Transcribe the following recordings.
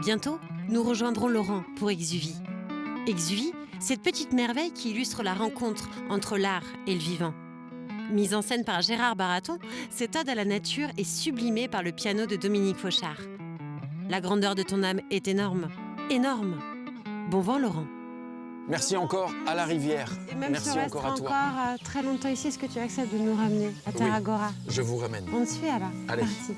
Bientôt, nous rejoindrons Laurent pour Exuvie. Exuvie, cette petite merveille qui illustre la rencontre entre l'art et le vivant. Mise en scène par Gérard Baraton, cette ode à la nature est sublimée par le piano de Dominique Fauchard. La grandeur de ton âme est énorme, énorme. Bon vent, Laurent. Merci encore à la rivière. Et même Merci si on reste encore à toi. très longtemps ici, est-ce que tu acceptes de nous ramener à Tarragora? Je vous ramène. On te suit alors. Allez. Parti.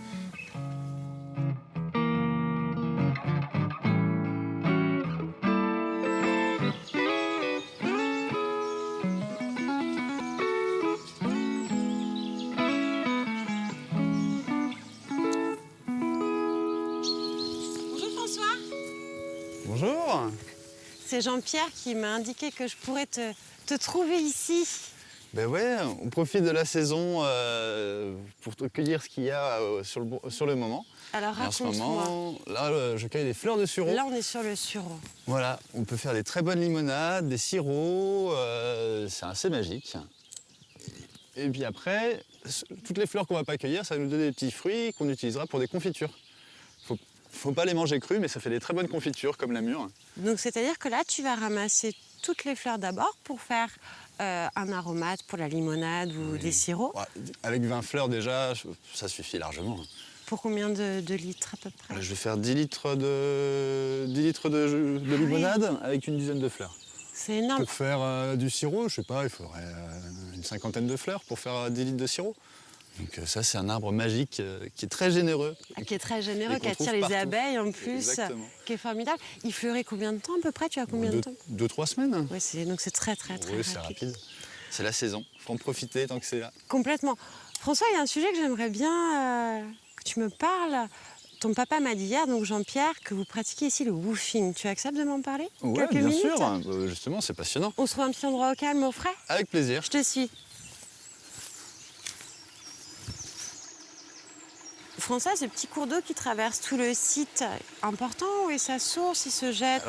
Bonjour François. Bonjour. C'est Jean-Pierre qui m'a indiqué que je pourrais te trouver ici. Ben ouais, on profite de la saison pour cueillir ce qu'il y a sur le moment. Alors Et en ce raconte-moi. moment, là, je cueille des fleurs de sureau. Là, on est sur le sureau. Voilà, on peut faire des très bonnes limonades, des sirops, c'est assez magique. Et puis après, toutes les fleurs qu'on va pas cueillir, ça va nous donner des petits fruits qu'on utilisera pour des confitures. Faut pas les manger crus, mais ça fait des très bonnes confitures, comme la mûre. Donc, c'est-à-dire que là, tu vas ramasser toutes les fleurs d'abord pour faire un aromate pour la limonade ou des sirops. Ouais, avec 20 fleurs déjà, ça suffit largement. Pour combien de litres à peu près? Je vais faire 10 litres de limonade avec une dizaine de fleurs. C'est énorme. Pour faire du sirop, je sais pas, il faudrait une cinquantaine de fleurs pour faire 10 litres de sirop. Donc ça, c'est un arbre magique qui est très généreux. Qui est très généreux, Et qui qu'on attire trouve les partout. abeilles en plus, Exactement. qui est formidable. Il fleurit combien de temps à peu près? Tu as combien de temps? 2-3 semaines. Oui, donc c'est très Oui, c'est rapide. C'est la saison. Faut en profiter tant que c'est là. Complètement. François, il y a un sujet que j'aimerais bien que tu me parles. Ton papa m'a dit hier, donc Jean-Pierre, que vous pratiquez ici le woofing. Tu acceptes de m'en parler? Ouais, Quelques bien minutes sûr. Justement, c'est passionnant. On se trouve un petit endroit au calme, au frais? Avec plaisir. Je te suis. François, ce petit cours d'eau qui traverse tout le site, important, où est sa source? Il se jette...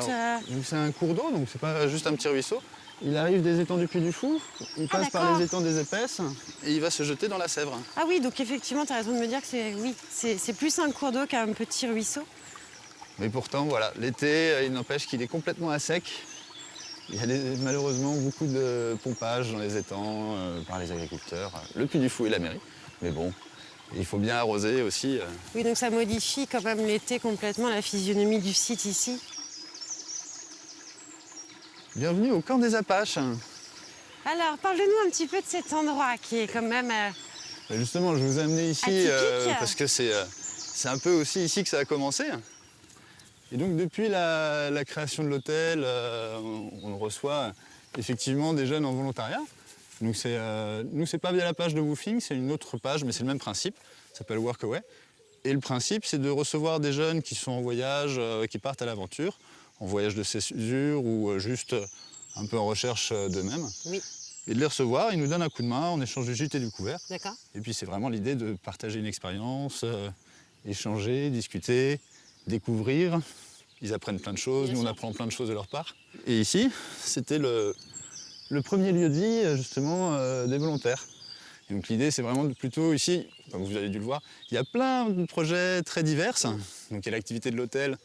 Donc c'est un cours d'eau, donc c'est pas juste un petit ruisseau. Il arrive des étangs du Puy du Fou, il passe par d'accord. les étangs des Épaisses et il va se jeter dans la Sèvre. Ah oui, donc effectivement, tu as raison de me dire que c'est plus un cours d'eau qu'un petit ruisseau. Mais pourtant, voilà, l'été, il n'empêche qu'il est complètement à sec. Il y a malheureusement beaucoup de pompage dans les étangs par les agriculteurs, le Puy du Fou et la mairie. Mais bon, il faut bien arroser aussi. Oui, donc ça modifie quand même l'été complètement la physionomie du site ici. Bienvenue au camp des Apaches. Alors, parle-nous un petit peu de cet endroit qui est quand même... Justement, je vous ai amené ici Atypique. parce que c'est un peu aussi ici que ça a commencé. Et donc depuis la création de l'hôtel, on reçoit effectivement des jeunes en volontariat. Donc nous, c'est pas via la page de Woofing, c'est une autre page, mais c'est le même principe. Ça s'appelle Workaway. Et le principe, c'est de recevoir des jeunes qui sont en voyage, qui partent à l'aventure, en voyage de césure ou juste un peu en recherche d'eux-mêmes. Oui, Et de les recevoir, ils nous donnent un coup de main en échange de gîtes et du couvert. d'accord. Et puis c'est vraiment l'idée de partager une expérience, échanger, discuter, découvrir. Ils apprennent plein de choses, Bien nous on sûr. apprend plein de choses de leur part. Et ici, c'était le premier lieu de vie justement des volontaires. Et donc l'idée c'est vraiment plutôt ici, comme vous avez dû le voir, il y a plein de projets très divers. Donc il y a l'activité de l'hôtel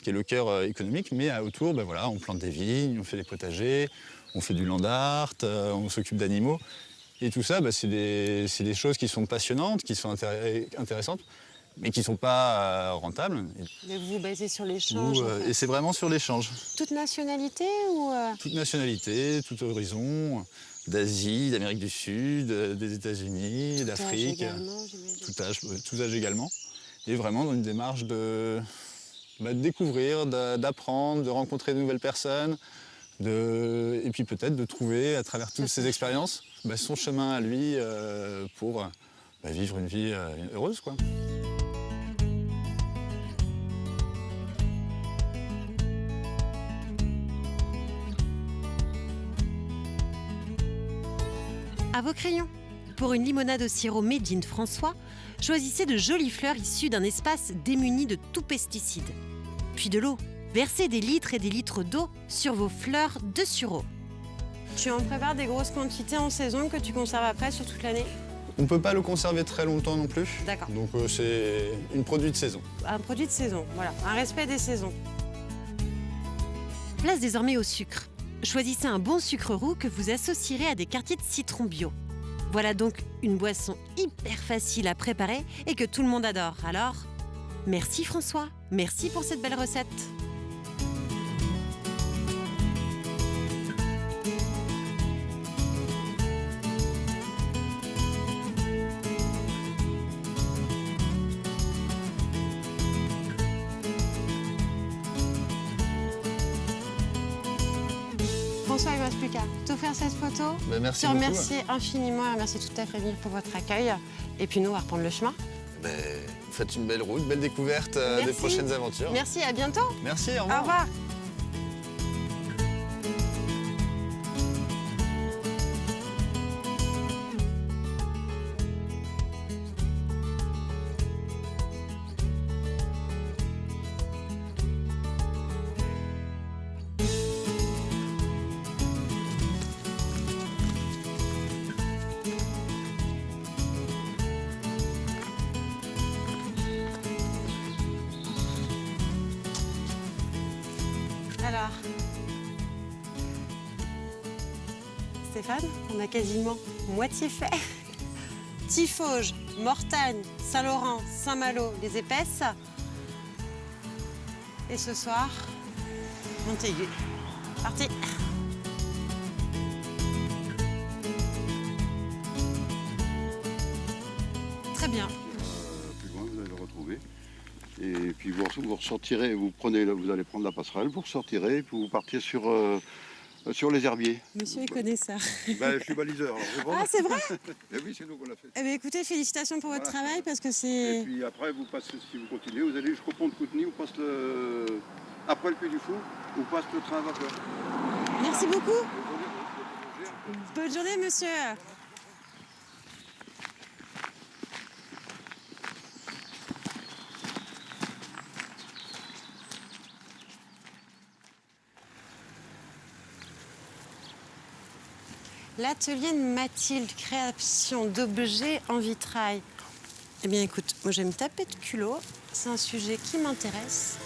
qui est le cœur économique, mais autour, ben voilà, on plante des vignes, on fait des potagers, on fait du land art, on s'occupe d'animaux. Et tout ça, c'est des choses qui sont passionnantes, qui sont intéressantes, mais qui ne sont pas rentables. Mais vous vous basez sur l'échange. en fait. Et c'est vraiment sur l'échange. Toute nationalité ou... Toute nationalité, tout horizon, d'Asie, d'Amérique du Sud, des États-Unis, Tout âge d'Afrique, également, j'imagine. tout âge également. Et vraiment dans une démarche de découvrir, d'apprendre, de rencontrer de nouvelles personnes, et puis peut-être de trouver à travers toutes ces expériences son chemin à lui pour vivre une vie heureuse, quoi. À vos crayons. Pour une limonade au sirop made in François, choisissez de jolies fleurs issues d'un espace démuni de tout pesticide. Puis de l'eau. Versez des litres et des litres d'eau sur vos fleurs de sureau. Tu en prépares des grosses quantités en saison que tu conserves après sur toute l'année? On ne peut pas le conserver très longtemps non plus. D'accord. Donc c'est un produit de saison. Un produit de saison, voilà, un respect des saisons. Place désormais au sucre. Choisissez un bon sucre roux que vous associerez à des quartiers de citron bio. Voilà donc une boisson hyper facile à préparer et que tout le monde adore. Alors, merci François, merci pour cette belle recette. François, il ne reste plus qu'à t'offrir cette photo. Ben, merci Te beaucoup. remercier infiniment et remercier toute ta famille pour votre accueil. Et puis nous, on va reprendre le chemin. Ben, vous faites une belle route, belle découverte des Merci. prochaines aventures. Merci, à bientôt. Merci, au Au revoir. revoir. Alors, Stéphane, on a quasiment moitié fait. Tifauge, Mortagne, Saint-Laurent, Saint-Malo, les Épaisses. Et ce soir, Montaigu. Parti. Très bien. Plus loin, vous allez le retrouver. Et puis vous ressortirez, vous allez prendre la passerelle, vous ressortirez, puis vous partiez sur les herbiers. Monsieur est connaisseur. Ben, je suis baliseur. Alors je Ah, c'est vrai? Eh oui, c'est nous qu'on l'a fait. Eh bien, écoutez, félicitations pour votre Voilà. travail parce que Et c'est... puis après, vous passez, si vous continuez, vous allez jusqu'au pont de Couteny, vous passez après le Puy du Fou, vous passez le train à vapeur. Merci beaucoup. Bonne journée, monsieur. L'atelier de Mathilde, création d'objets en vitrail. Eh bien, écoute, moi, je vais me taper de culot. C'est un sujet qui m'intéresse.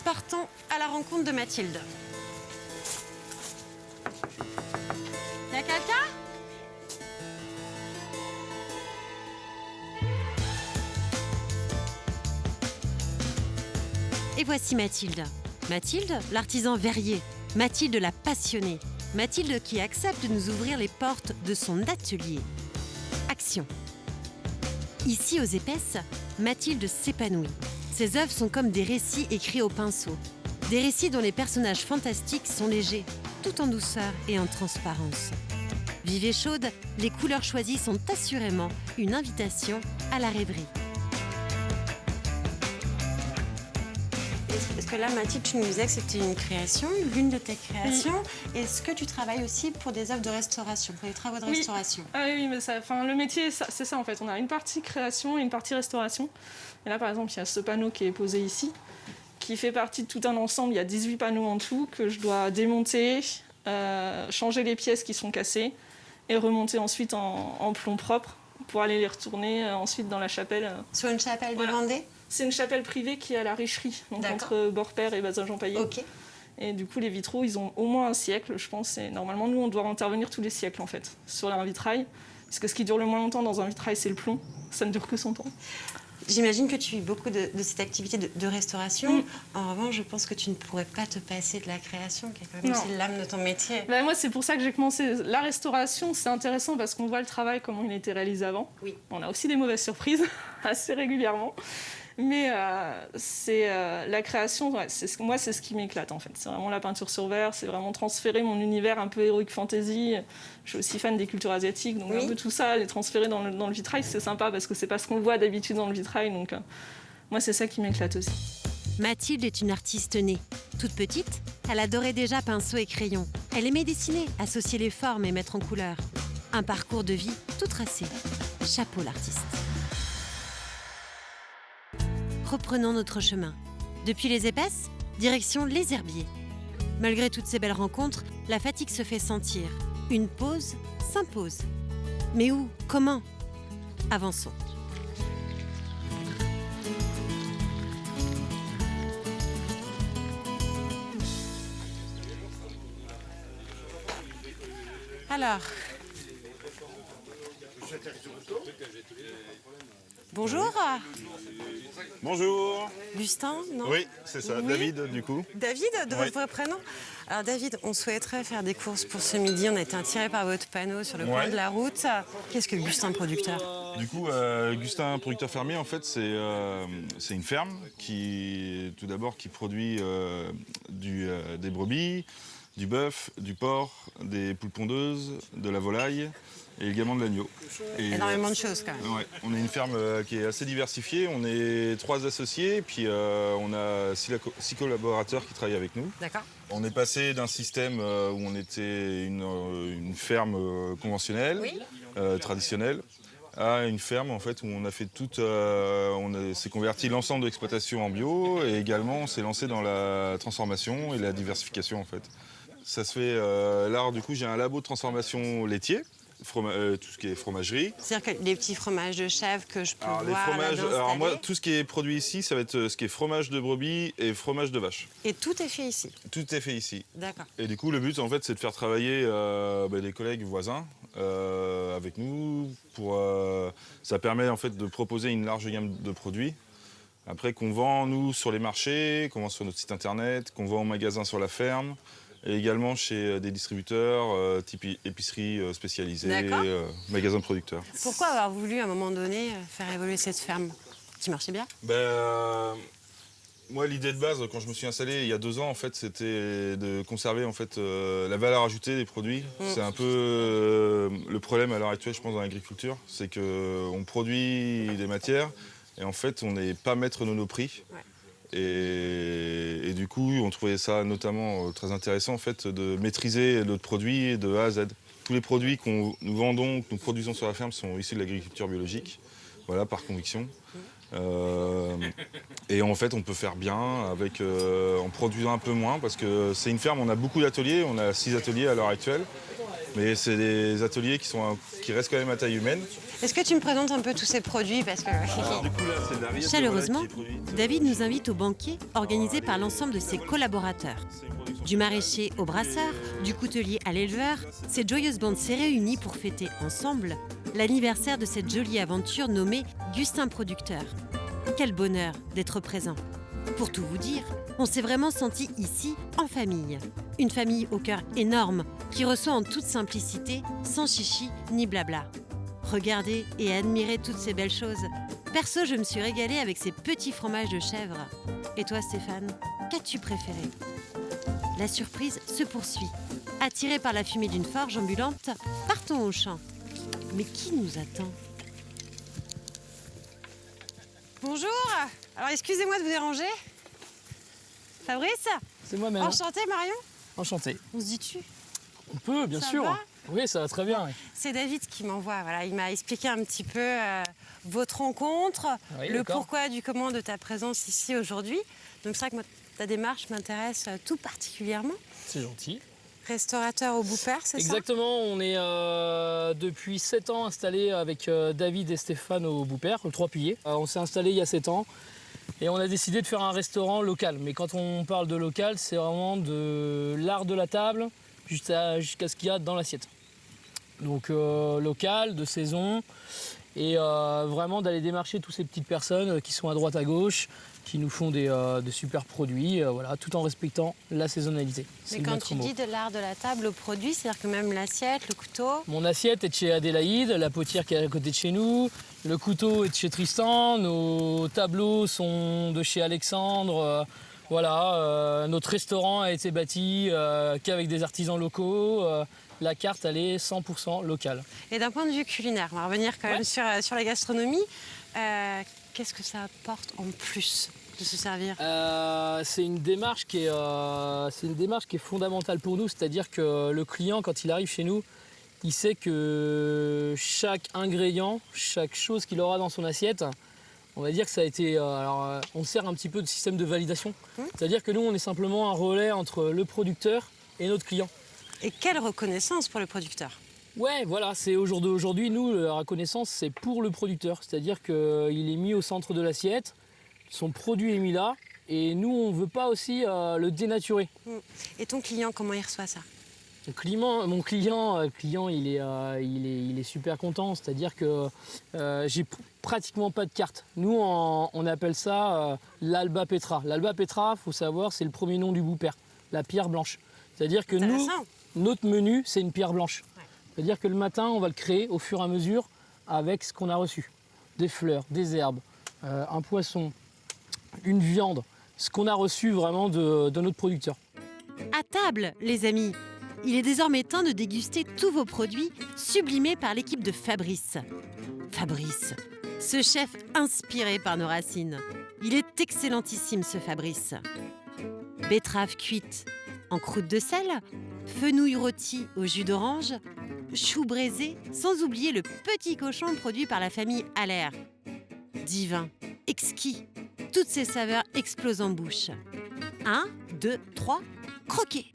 Partons à la rencontre de Mathilde. Y a quelqu'un? Et voici Mathilde. Mathilde, l'artisan verrier. Mathilde la passionnée. Mathilde qui accepte de nous ouvrir les portes de son atelier. Action. Ici, aux Épaisses, Mathilde s'épanouit. Ses œuvres sont comme des récits écrits au pinceau. Des récits dont les personnages fantastiques sont légers, tout en douceur et en transparence. Vive et chaude, les couleurs choisies sont assurément une invitation à la rêverie. Est-ce que là, Mathilde, tu nous disais que c'était une création, l'une de tes créations. Est-ce que tu travailles aussi pour des œuvres de restauration, pour des travaux de Oui. restauration? Ah oui, mais le métier, c'est ça en fait. On a une partie création et une partie restauration. Et là, par exemple, il y a ce panneau qui est posé ici, qui fait partie de tout un ensemble. Il y a 18 panneaux en tout que je dois démonter, changer les pièces qui sont cassées et remonter ensuite en plomb propre pour aller les retourner ensuite dans la chapelle. Sur une chapelle Voilà. de Vendée? C'est une chapelle privée qui est à la Richerie, donc D'accord. entre Borpère et Bazin-Jean-Paillet. Ok. Et du coup, les vitraux, ils ont au moins un siècle, je pense. Et normalement, nous, on doit intervenir tous les siècles, en fait, sur un vitrail. Parce que ce qui dure le moins longtemps dans un vitrail, c'est le plomb. Ça ne dure que 100 ans. J'imagine que tu vis beaucoup de cette activité de restauration. En revanche, je pense que tu ne pourrais pas te passer de la création, qui est quand même Non. aussi l'âme de ton métier. Ben, moi, c'est pour ça que j'ai commencé. La restauration, c'est intéressant parce qu'on voit le travail, comment il a été réalisé avant. Oui. On a aussi des mauvaises surprises, assez régulièrement. Mais la création, ouais, moi, c'est ce qui m'éclate, en fait. C'est vraiment la peinture sur verre, c'est vraiment transférer mon univers un peu héroïque fantasy. Je suis aussi fan des cultures asiatiques, donc Oui. un peu tout ça, les transférer dans le vitrail, c'est sympa parce que c'est pas ce qu'on voit d'habitude dans le vitrail. Donc, moi, c'est ça qui m'éclate aussi. Mathilde est une artiste née. Toute petite, elle adorait déjà pinceau et crayon. Elle aimait dessiner, associer les formes et mettre en couleur. Un parcours de vie tout tracé. Chapeau l'artiste. Reprenons notre chemin. Depuis les Épaisses, direction les Herbiers. Malgré toutes ces belles rencontres, la fatigue se fait sentir. Une pause s'impose. Mais où? Comment? Avançons. Alors. Bonjour. Bonjour. Gustin, non? Oui, c'est ça, Oui. David du coup. David, de Oui. votre vrai prénom? Alors David, on souhaiterait faire des courses pour ce midi. On a été attirés par votre panneau sur le coin Ouais. de la route. Qu'est-ce que Gustin producteur? Du coup, Gustin, producteur fermier, en fait, c'est une ferme qui, tout d'abord, qui produit des brebis, du bœuf, du porc, des poules pondeuses, de la volaille et également de l'agneau. Et, Énormément de choses quand même. ouais, on est une ferme qui est assez diversifiée. On est 3 associés, puis on a 6 collaborateurs qui travaillent avec nous. D'accord. On est passé d'un système où on était une ferme conventionnelle, traditionnelle, à une ferme en fait où on a fait s'est converti l'ensemble de l'exploitation en bio et également on s'est lancé dans la transformation et la diversification en fait. Ça se fait là du coup j'ai un labo de transformation laitier. Tout ce qui est fromagerie. C'est-à-dire que les petits fromages de chèvre que je peux Alors, les voir fromages, là, alors moi, d'installer. tout ce qui est produit ici, ça va être ce qui est fromage de brebis et fromage de vache. Et tout est fait ici. Tout est fait ici. D'accord. Et du coup, le but, en fait, c'est de faire travailler des collègues voisins avec nous. Ça permet en fait de proposer une large gamme de produits. Après, qu'on vend nous sur les marchés, qu'on vend sur notre site internet, qu'on vend en magasin sur la ferme. Et également chez des distributeurs type épicerie spécialisée, D'accord. magasins producteurs. Pourquoi avoir voulu à un moment donné faire évoluer cette ferme qui marchait bien? Moi, l'idée de base, quand je me suis installé il y a 2 ans, en fait, c'était de conserver en fait, la valeur ajoutée des produits. C'est un peu le problème à l'heure actuelle, je pense, dans l'agriculture. C'est qu'on produit des matières et en fait, on n'est pas maître de nos prix. Ouais. Et du coup, on trouvait ça notamment très intéressant en fait, de maîtriser notre produit de A à Z. Tous les produits que nous vendons, que nous produisons sur la ferme sont issus de l'agriculture biologique, voilà, par conviction. Et en fait, on peut faire bien en produisant un peu moins parce que c'est une ferme, on a beaucoup d'ateliers, on a 6 ateliers à l'heure actuelle. Mais c'est des ateliers qui restent quand même à taille humaine. Est-ce que tu me présentes un peu tous ces produits parce que... Alors, du coup, là, c'est de la rillette de Chaleureusement, volaille qui est produite. David nous invite au banquet organisé par l'ensemble de ses collaborateurs. C'est une production Du maraîcher au brasseur, du coutelier à l'éleveur, cette joyeuse bande s'est réunie pour fêter ensemble l'anniversaire de cette jolie aventure nommée Gustin Producteur. Quel bonheur d'être présent. Pour tout vous dire, on s'est vraiment senti ici en famille. Une famille au cœur énorme qui reçoit en toute simplicité, sans chichi ni blabla. Regardez et admirez toutes ces belles choses. Perso, je me suis régalée avec ces petits fromages de chèvre. Et toi, Stéphane, qu'as-tu préféré? La surprise se poursuit. Attirés par la fumée d'une forge ambulante, partons au champ. Mais qui nous attend? Bonjour. Alors excusez-moi de vous déranger. Fabrice? C'est moi-même. Enchanté Marion. Enchanté. On se dit-tu? On peut, bien Ça sûr. va Oui, ça va très bien. oui. C'est David qui m'envoie. Voilà, il m'a expliqué un petit peu votre rencontre, Oui, le d'accord. pourquoi du comment de ta présence ici aujourd'hui. Donc c'est vrai que moi, ta démarche m'intéresse tout particulièrement. C'est gentil. Restaurateur au Boupère, c'est ça? Exactement, on est depuis 7 ans installé avec David et Stéphane au Boupère, le 3 Piliers. On s'est installé il y a 7 ans et on a décidé de faire un restaurant local. Mais quand on parle de local, c'est vraiment de l'art de la table jusqu'à ce qu'il y a dans l'assiette. Donc local, de saison, et vraiment d'aller démarcher toutes ces petites personnes qui sont à droite à gauche, qui nous font des super produits, voilà, tout en respectant la saisonnalité. C'est Mais le quand maître tu mot. dis de l'art de la table au produit, c'est-à-dire que même l'assiette, le couteau... Mon assiette est de chez Adélaïde, la potière qui est à côté de chez nous, le couteau est de chez Tristan, nos tableaux sont de chez Alexandre. Voilà, notre restaurant a été bâti qu'avec des artisans locaux. La carte, elle est 100% locale. Et d'un point de vue culinaire, on va revenir quand même Ouais. sur la gastronomie. Qu'est-ce que ça apporte en plus de se servir? C'est une démarche qui est fondamentale pour nous, c'est-à-dire que le client, quand il arrive chez nous, il sait que chaque ingrédient, chaque chose qu'il aura dans son assiette, on va dire que ça a été... on sert un petit peu de système de validation. C'est-à-dire que nous, on est simplement un relais entre le producteur et notre client. Et quelle reconnaissance pour le producteur? Ouais, voilà, c'est au jour d'aujourd'hui, nous, la reconnaissance, c'est pour le producteur. C'est-à-dire qu'il est mis au centre de l'assiette, son produit est mis là, et nous, on ne veut pas aussi le dénaturer. Et ton client, comment il reçoit ça? Mon client, il est super content, c'est-à-dire que j'ai pratiquement pas de carte. Nous, on appelle ça l'Alba Petra. L'Alba Petra, il faut savoir, c'est le premier nom du Boupère, la pierre blanche. C'est-à-dire que nous, notre menu, c'est une pierre blanche. C'est-à-dire que le matin, on va le créer au fur et à mesure avec ce qu'on a reçu. Des fleurs, des herbes, un poisson, une viande, ce qu'on a reçu vraiment de notre producteur. À table, les amis. Il est désormais temps de déguster tous vos produits sublimés par l'équipe de Fabrice. Fabrice, ce chef inspiré par nos racines. Il est excellentissime, ce Fabrice. Betterave cuite en croûte de sel, fenouil rôti au jus d'orange, choux braisés, sans oublier le petit cochon produit par la famille Allaire. Divin, exquis, toutes ces saveurs explosent en bouche. 1, 2, 3, croquez!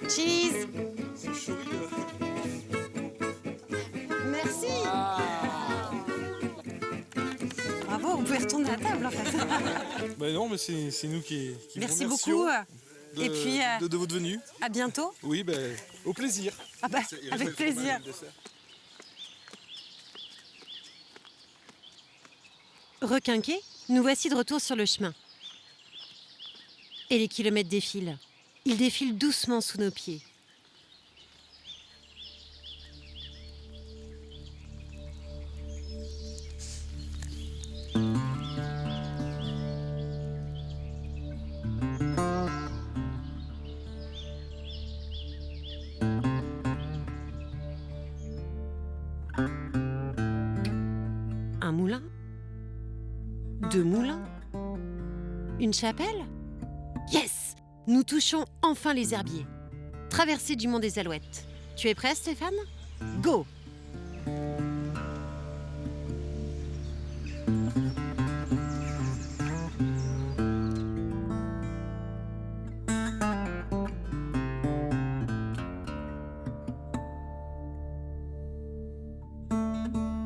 Cheese. Merci. Bravo, vous pouvez retourner à table en fait. Ben non, mais c'est nous qui Merci vous beaucoup. remercions Et puis, de votre venue. à bientôt. Oui, ben, au plaisir. Ah bah, avec plaisir. Requinqués, nous voici de retour sur le chemin. Et les kilomètres défilent. Ils défilent doucement sous nos pieds. Un moulin? 2 moulins? Une chapelle? Yes! Nous touchons enfin les herbiers. Traversée du mont des Alouettes. Tu es prêt, Stéphane? Go!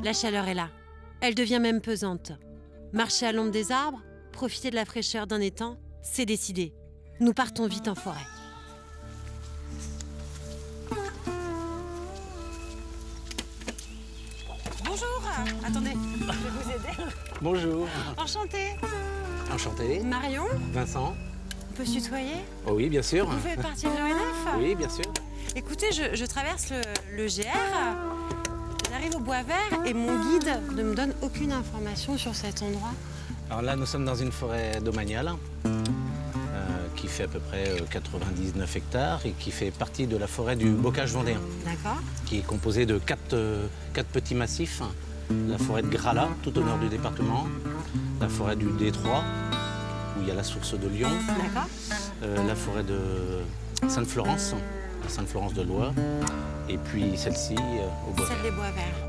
La chaleur est là. Elle devient même pesante. Marcher à l'ombre des arbres, profiter de la fraîcheur d'un étang, c'est décidé. Nous partons vite en forêt. Bonjour. Attendez, je vais vous aider. Bonjour, Enchantée. enchanté. Marion, Vincent. on peut se tutoyer? Oh oui, bien sûr. Vous faites partie de l'ONF? Oui, bien sûr. Écoutez, je traverse le GR, j'arrive au Bois Vert et mon guide ne me donne aucune information sur cet endroit. Alors là, nous sommes dans une forêt domaniale qui fait à peu près 99 hectares et qui fait partie de la forêt du Bocage vendéen, D'accord. qui est composée de quatre petits massifs. La forêt de Gralat, tout au nord du département, la forêt du Détroit, où il y a la source de Lyon, D'accord. la forêt de Sainte-Florence, la Sainte-Florence de Loire, et puis celle-ci au Bois Vert. Celle des Bois Verts.